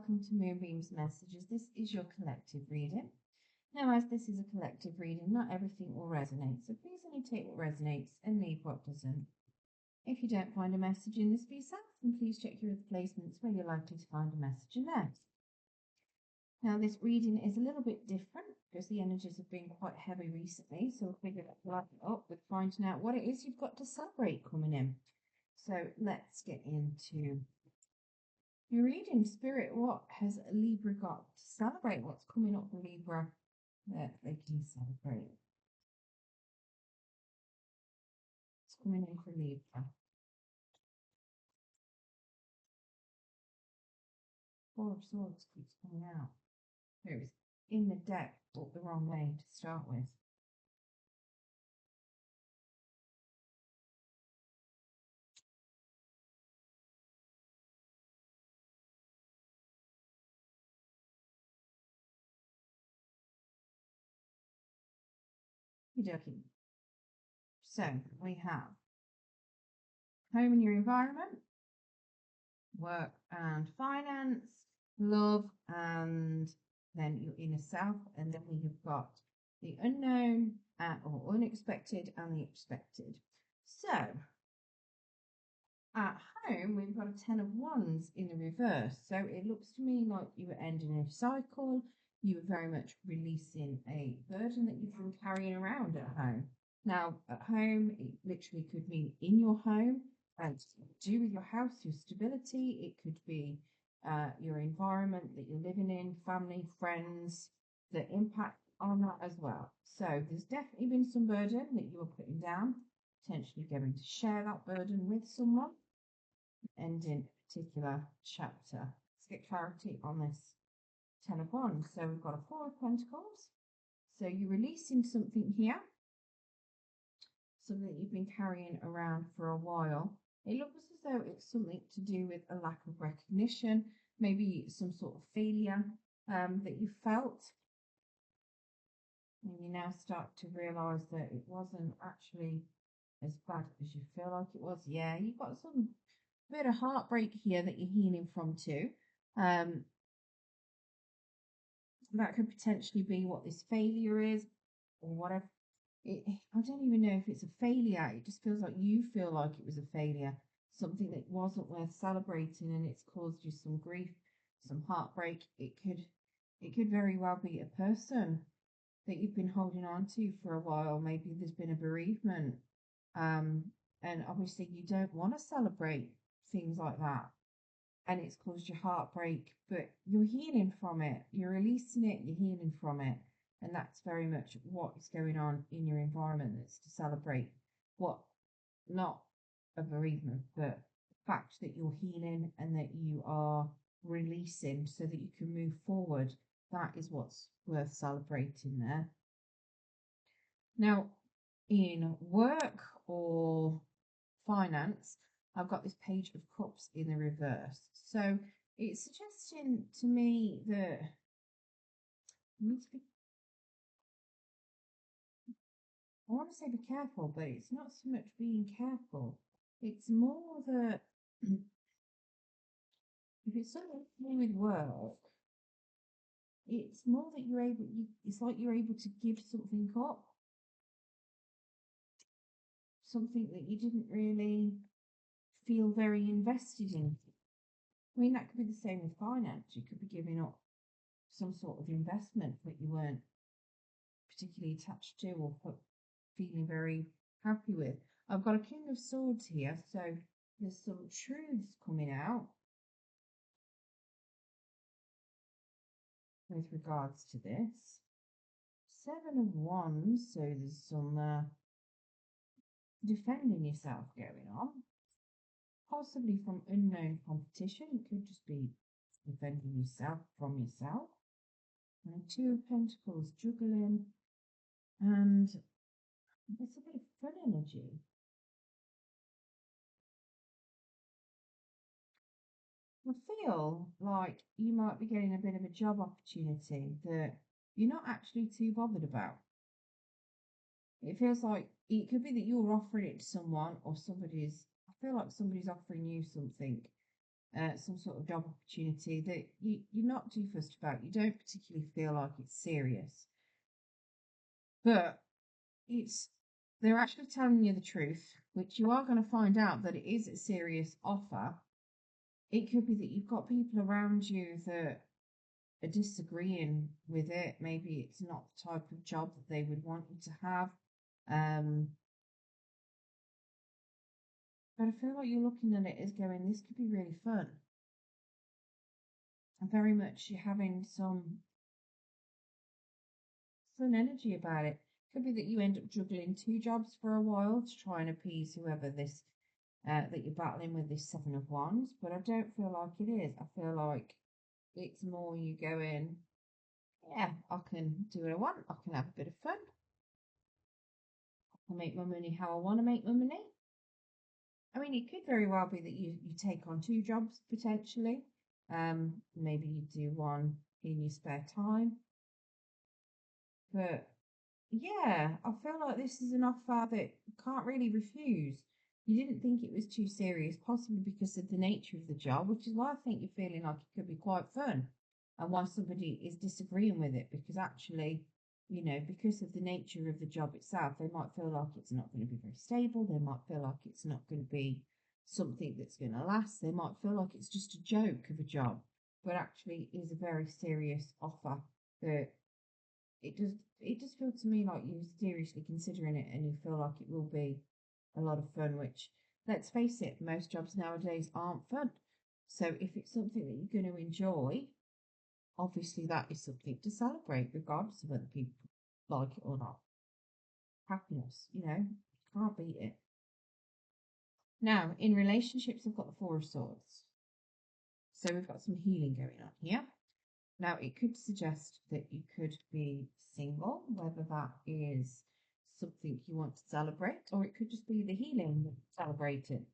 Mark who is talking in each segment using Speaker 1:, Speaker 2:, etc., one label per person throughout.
Speaker 1: welcome to Moonbeam's Messages. This is your collective reading. Now, as this is a collective reading, not everything will resonate, so please only take what resonates and leave what doesn't. If you don't find a message in this for yourself, then please check your other placements where you're likely to find a message in there. Now, this reading is a little bit different because the energies have been quite heavy recently, so we'll figure that up with finding out what it is you've got to celebrate coming in. So let's get into your reading. Spirit, what has Libra got to celebrate? What's coming up for Libra that they can celebrate? What's coming in for Libra? Four of Swords keeps coming out. There it is in the deck, but the wrong way to start with. Okey-dokey. So we have home and your environment, work and finance, love, and then your inner self, and then we have got the unknown or unexpected and the expected. So at home, we've got a 10 of Wands in the reverse. So it looks to me like you were ending a cycle. You were very much releasing a burden that you've been carrying around at home. Now, at home, it literally could mean in your home and to do with your house, your stability. It could be your environment that you're living in, family, friends, the impact on that as well. So there's definitely been some burden that you were putting down, potentially going to share that burden with someone, ending a particular chapter. Let's get clarity on this 10 of Wands. So we've got a 4 of Pentacles. So you're releasing something here, something that you've been carrying around for a while. It looks as though it's something to do with a lack of recognition, maybe some sort of failure that you felt. And you now start to realise that it wasn't actually as bad as you feel like it was. Yeah, you've got some bit of heartbreak here that you're healing from too. That could potentially be what this failure is or whatever. I don't even know if it's a failure. It just feels like you feel like it was a failure, something that wasn't worth celebrating, and it's caused you some grief, some heartbreak. It could very well be a person that you've been holding on to for a while. Maybe there's been a bereavement, and obviously you don't want to celebrate things like that, and it's caused you heartbreak, but you're healing from it, you're releasing it, you're healing from it. And that's very much what is going on in your environment. That's to celebrate what, not a bereavement, but the fact that you're healing and that you are releasing so that you can move forward. That is what's worth celebrating there. Now, in work or finance, I've got this Page of Cups in the reverse. So it's suggesting to me that you need to be, I want to say be careful, but it's not so much being careful. It's more that if it's something to do with work, it's more that it's like you're able to give something up, something that you didn't really feel very invested in. I mean, that could be the same with finance. You could be giving up some sort of investment that you weren't particularly attached to or feeling very happy with. I've got a King of Swords here, so there's some truths coming out with regards to this. 7 of Wands, so there's some defending yourself going on, possibly from unknown competition. It could just be defending yourself from yourself. And 2 of Pentacles, juggling, and it's a bit of fun energy. I feel like you might be getting a bit of a job opportunity that you're not actually too bothered about. It feels like it could be that you're offering it to someone, or I feel like somebody's offering you something some sort of job opportunity that you're not too fussed about. You don't particularly feel like it's serious, but it's they're actually telling you the truth, which you are going to find out that it is a serious offer. It could be that you've got people around you that are disagreeing with it. Maybe it's not the type of job that they would want you to have. Um, but I feel like you're looking at it as going, this could be really fun. And very much you're having some fun energy about it. Could be that you end up juggling two jobs for a while to try and appease whoever this that you're battling with this Seven of Wands, but I don't feel like it is. I feel like it's more you going, yeah, I can do what I want. I can have a bit of fun. I can make my money how I want to make my money. I mean, it could very well be that you take on two jobs potentially. Maybe you do one in your spare time. But yeah, I feel like this is an offer that you can't really refuse. You didn't think it was too serious, possibly because of the nature of the job, which is why I think you're feeling like it could be quite fun. And why somebody is disagreeing with it, because actually, because of the nature of the job itself, they might feel like it's not going to be very stable. They might feel like it's not going to be something that's going to last. They might feel like it's just a joke of a job, but actually is a very serious offer that it does feel to me like you're seriously considering it and you feel like it will be a lot of fun, which, let's face it, most jobs nowadays aren't fun. So if it's something that you're going to enjoy, obviously that is something to celebrate, regardless of whether people like it or not. Happiness, can't beat it. Now, in relationships, I've got the Four of Swords. So we've got some healing going on here. Now, it could suggest that you could be single, whether that is something you want to celebrate, or it could just be the healing that you're celebrating.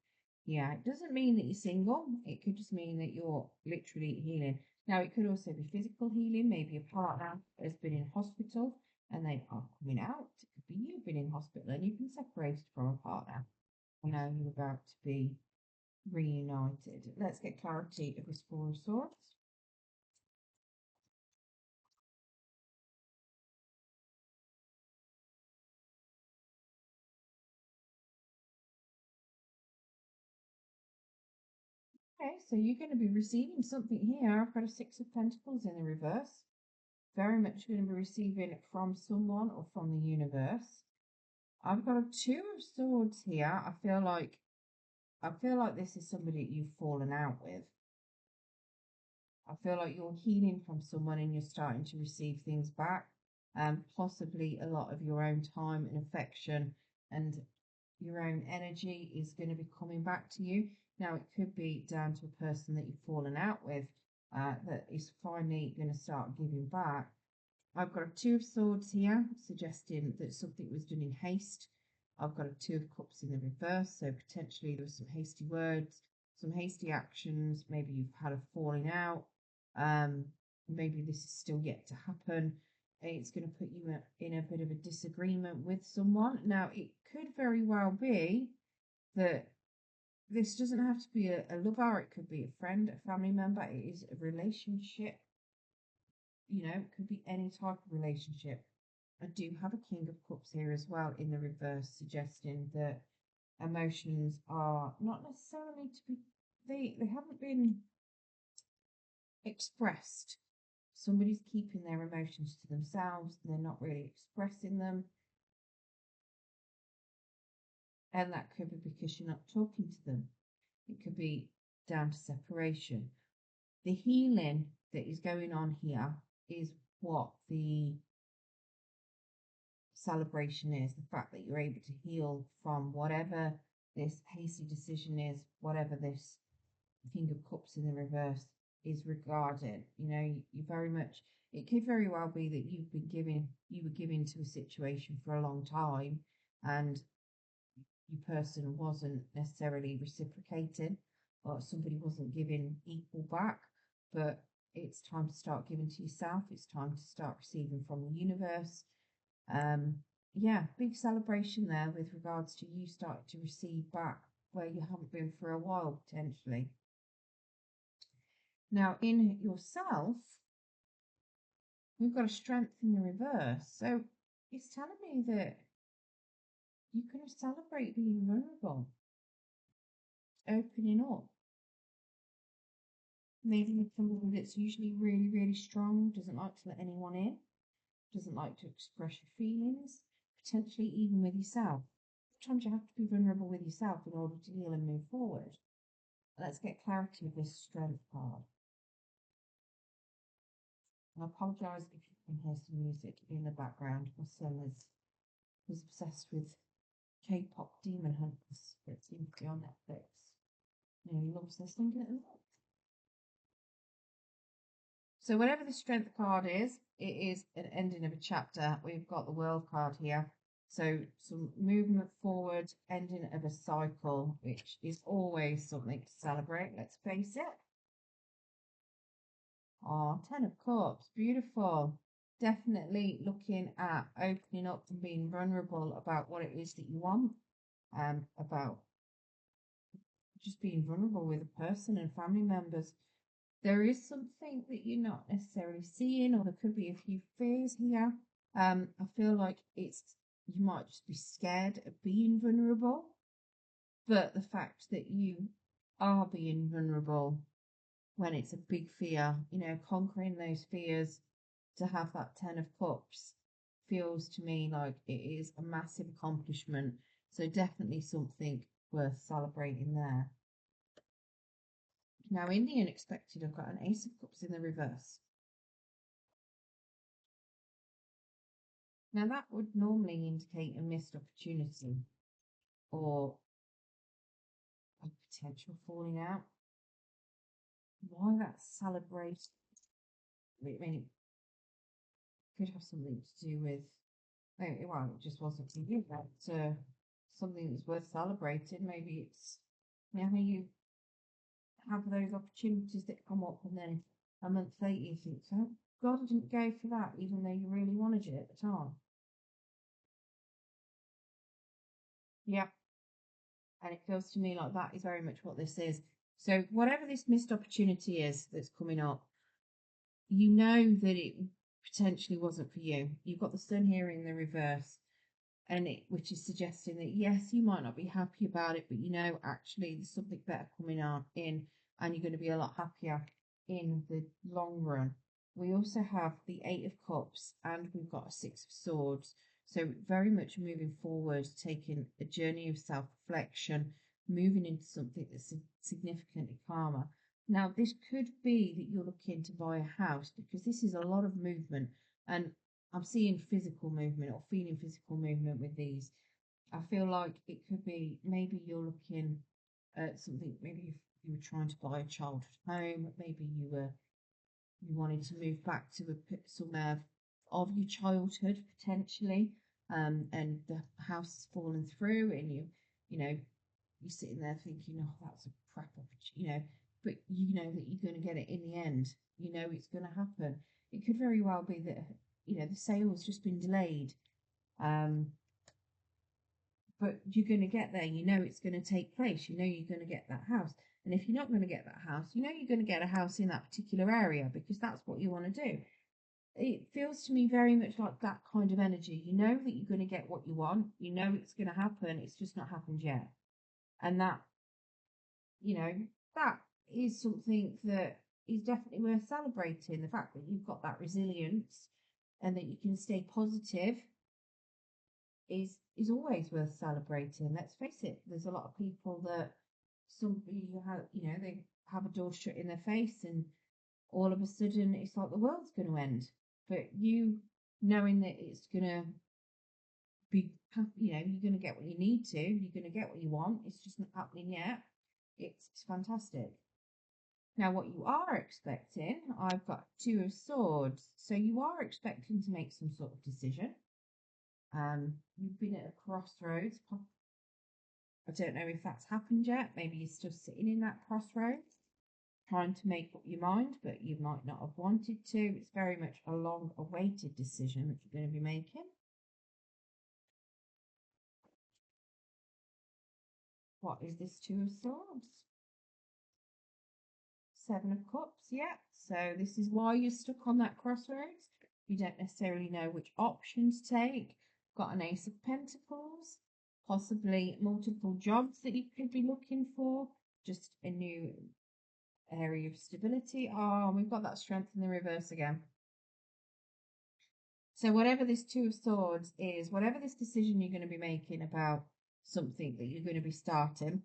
Speaker 1: Yeah, it doesn't mean that you're single. It could just mean that you're literally healing. Now, it could also be physical healing. Maybe a partner has been in hospital and they are coming out. It could be you've been in hospital and you've been separated from a partner. And now you're about to be reunited. Let's get clarity of this Four of Swords. Okay, so you're going to be receiving something here. I've got a Six of Pentacles in the reverse. Very much going to be receiving it from someone or from the universe. I've got a Two of Swords here. I feel like this is somebody you've fallen out with. I feel like you're healing from someone and you're starting to receive things back. Possibly a lot of your own time and affection and your own energy is going to be coming back to you. Now, it could be down to a person that you've fallen out with that is finally going to start giving back. I've got a Two of Swords here, suggesting that something was done in haste. I've got a Two of Cups in the reverse, so potentially there were some hasty words, some hasty actions. Maybe you've had a falling out. Maybe this is still yet to happen. It's going to put you in a bit of a disagreement with someone. Now, it could very well be that this doesn't have to be a lover. It could be a friend, a family member. It is a relationship. It could be any type of relationship. I do have a King of Cups here as well in the reverse, suggesting that emotions are not necessarily to be, they haven't been expressed. Somebody's keeping their emotions to themselves and they're not really expressing them. And that could be because you're not talking to them. It could be down to separation. The healing that is going on here is what the celebration is, the fact that you're able to heal from whatever this hasty decision is, whatever this King of Cups in the reverse is regarded. You very much, it could very well be that you were given to a situation for a long time and your person wasn't necessarily reciprocating or somebody wasn't giving equal back, but it's time to start giving to yourself. It's time to start receiving from the universe. Yeah, big celebration there with regards to you starting to receive back where you haven't been for a while potentially. Now, in yourself, we've got a strength in the reverse. So it's telling me that you can celebrate being vulnerable, opening up. Maybe with somebody that's usually really, really strong, doesn't like to let anyone in, doesn't like to express your feelings, potentially even with yourself. Sometimes you have to be vulnerable with yourself in order to heal and move forward. Let's get clarity with this strength card. I apologise if you can hear some music in the background. My son was obsessed with K-pop Demon Hunters that seems to be on Netflix. You know, he loves listening to it. So whatever the strength card is, it is an ending of a chapter. We've got the world card here. So some movement forward, ending of a cycle, which is always something to celebrate. Let's face it. Oh, 10 of Cups, beautiful. Definitely looking at opening up and being vulnerable about what it is that you want, about just being vulnerable with a person and family members. There is something that you're not necessarily seeing, or there could be a few fears here. I feel like you might just be scared of being vulnerable, but the fact that you are being vulnerable when it's a big fear, you know, conquering those fears to have that 10 of Cups feels to me like it is a massive accomplishment. So definitely something worth celebrating there. Now, in the unexpected, I've got an Ace of Cups in the reverse. Now, that would normally indicate a missed opportunity or a potential falling out. Why that celebration? I mean, it could have something to do with, well, it just wasn't for you, but something that's worth celebrating. Maybe it's, you know, how you have those opportunities that come up, and then a month later you think, oh God, I didn't go for that, even though you really wanted it at the time. Yeah. And it feels to me like that is very much what this is. So whatever this missed opportunity is that's coming up, you know that it potentially wasn't for you. You've got the sun here in the reverse, and which is suggesting that yes, you might not be happy about it, but you know actually there's something better coming on in, and you're going to be a lot happier in the long run. We also have the Eight of Cups, and we've got a Six of Swords. So very much moving forward, taking a journey of self-reflection, moving into something that's significantly calmer. Now, this could be that you're looking to buy a house, because this is a lot of movement, and I'm seeing physical movement or feeling physical movement with these. I feel like it could be maybe you're looking at something, maybe you were trying to buy a childhood home, maybe you wanted to move back to somewhere of your childhood potentially, and the house has fallen through, and you know you're sitting there thinking, oh, that's a crap opportunity, you know, but you know that you're going to get it in the end. You know it's going to happen. It could very well be that, you know, the sale has just been delayed, but you're going to get there. You know it's going to take place. You know you're going to get that house. And if you're not going to get that house, you know you're going to get a house in that particular area, because that's what you want to do. It feels to me very much like that kind of energy. You know that you're going to get what you want. You know it's going to happen. It's just not happened yet. And that, you know, that is something that is definitely worth celebrating. The fact that you've got that resilience and that you can stay positive is always worth celebrating. Let's face it, there's a lot of people that they have a door shut in their face, and all of a sudden it's like the world's going to end. But you knowing that it's going to be, you know, you're going to get what you need to, you're going to get what you want. It's just not happening yet. It's fantastic. Now, what you are expecting, I've got Two of Swords. So you are expecting to make some sort of decision. You've been at a crossroads. I don't know if that's happened yet. Maybe you're still sitting in that crossroads, trying to make up your mind, but you might not have wanted to. It's very much a long-awaited decision that you're going to be making. What is this Two of Swords? Seven of Cups, yeah. So this is why you're stuck on that crossroads. You don't necessarily know which option to take. Got an Ace of Pentacles, possibly multiple jobs that you could be looking for, just a new area of stability. Oh, we've got that Strength in the reverse again. So whatever this Two of Swords is, whatever this decision you're going to be making about something that you're going to be starting,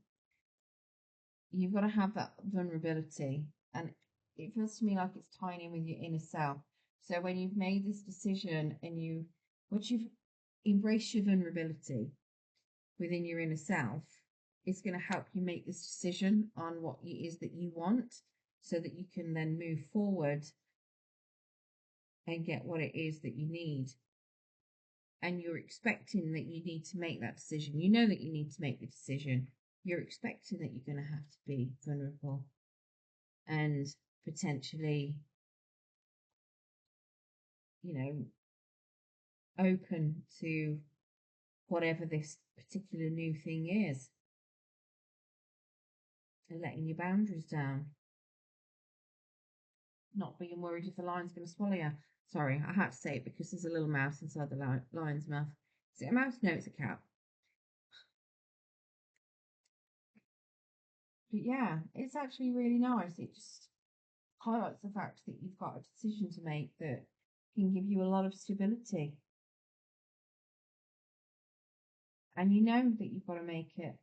Speaker 1: you've got to have that vulnerability. And it feels to me like it's tying in with your inner self. So when you've made this decision and once you've embraced your vulnerability within your inner self, it's going to help you make this decision on what it is that you want so that you can then move forward and get what it is that you need. And you're expecting that you need to make that decision. You know that you need to make the decision. You're expecting that you're going to have to be vulnerable and potentially, open to whatever this particular new thing is and letting your boundaries down. Not being worried if the lion's going to swallow you. Sorry, I had to say it because there's a little mouse inside the lion's mouth. Is it a mouse? No, it's a cat. But yeah, it's actually really nice. It just highlights the fact that you've got a decision to make that can give you a lot of stability. And you know that you've got to make it,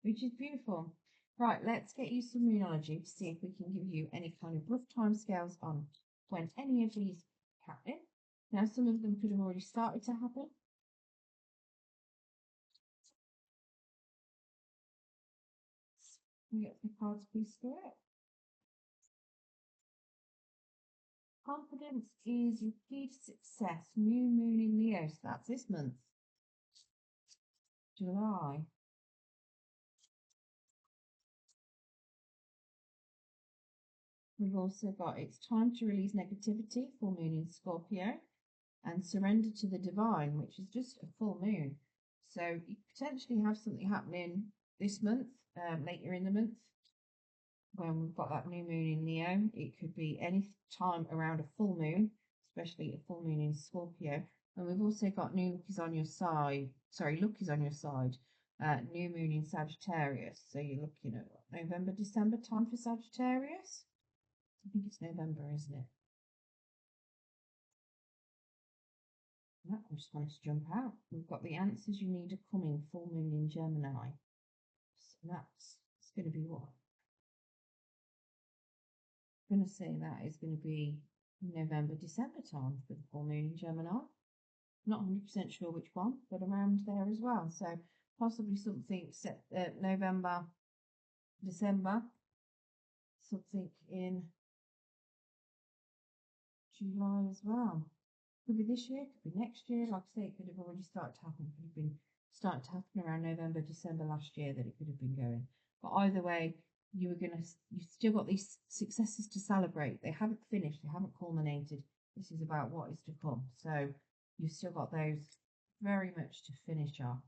Speaker 1: which is beautiful. Right, let's get you some Moonology to see if we can give you any kind of rough time scales on when any of these happen. Now, some of them could have already started to happen. We get the cards, please, Spirit. Confidence is your key to success. New moon in Leo, so that's this month, July. We've also got it's time to release negativity, full moon in Scorpio, and surrender to the divine, which is just a full moon. So you potentially have something happening this month, later in the month, when we've got that new moon in Leo. It could be any time around a full moon, especially a full moon in Scorpio. And we've also got new luck is on your side. Sorry, luck is on your side. New moon in Sagittarius. So you're looking at what, November, December time for Sagittarius. I think it's November, isn't it? No, I just wanted to jump out. We've got the answers you need are coming, full moon in Gemini. So it's going to be what? I'm going to say that is going to be November, December time for the full moon in Gemini. Not 100% sure which one, but around there as well. So possibly something set November, December, something in July as well. Could be this year, could be next year. Like I say, it could have already started to happen. Could have been starting to happen around November, December last year that it could have been going. But either way, you've still got these successes to celebrate. They haven't finished, they haven't culminated. This is about what is to come. So you've still got those very much to finish off.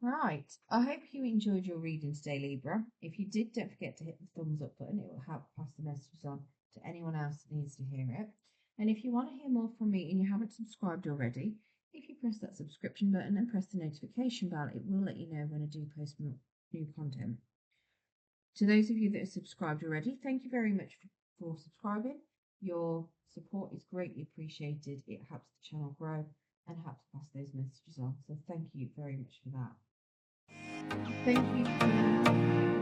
Speaker 1: Right, I hope you enjoyed your reading today, Libra. If you did, don't forget to hit the thumbs up button. It will help pass the messages on to anyone else that needs to hear it. And if you want to hear more from me and you haven't subscribed already, if you press that subscription button and press the notification bell, it will let you know when I do post new content. To those of you that are subscribed already, thank you very much for subscribing. Your support is greatly appreciated. It helps the channel grow and helps pass those messages on. So thank you very much for that. Thank you.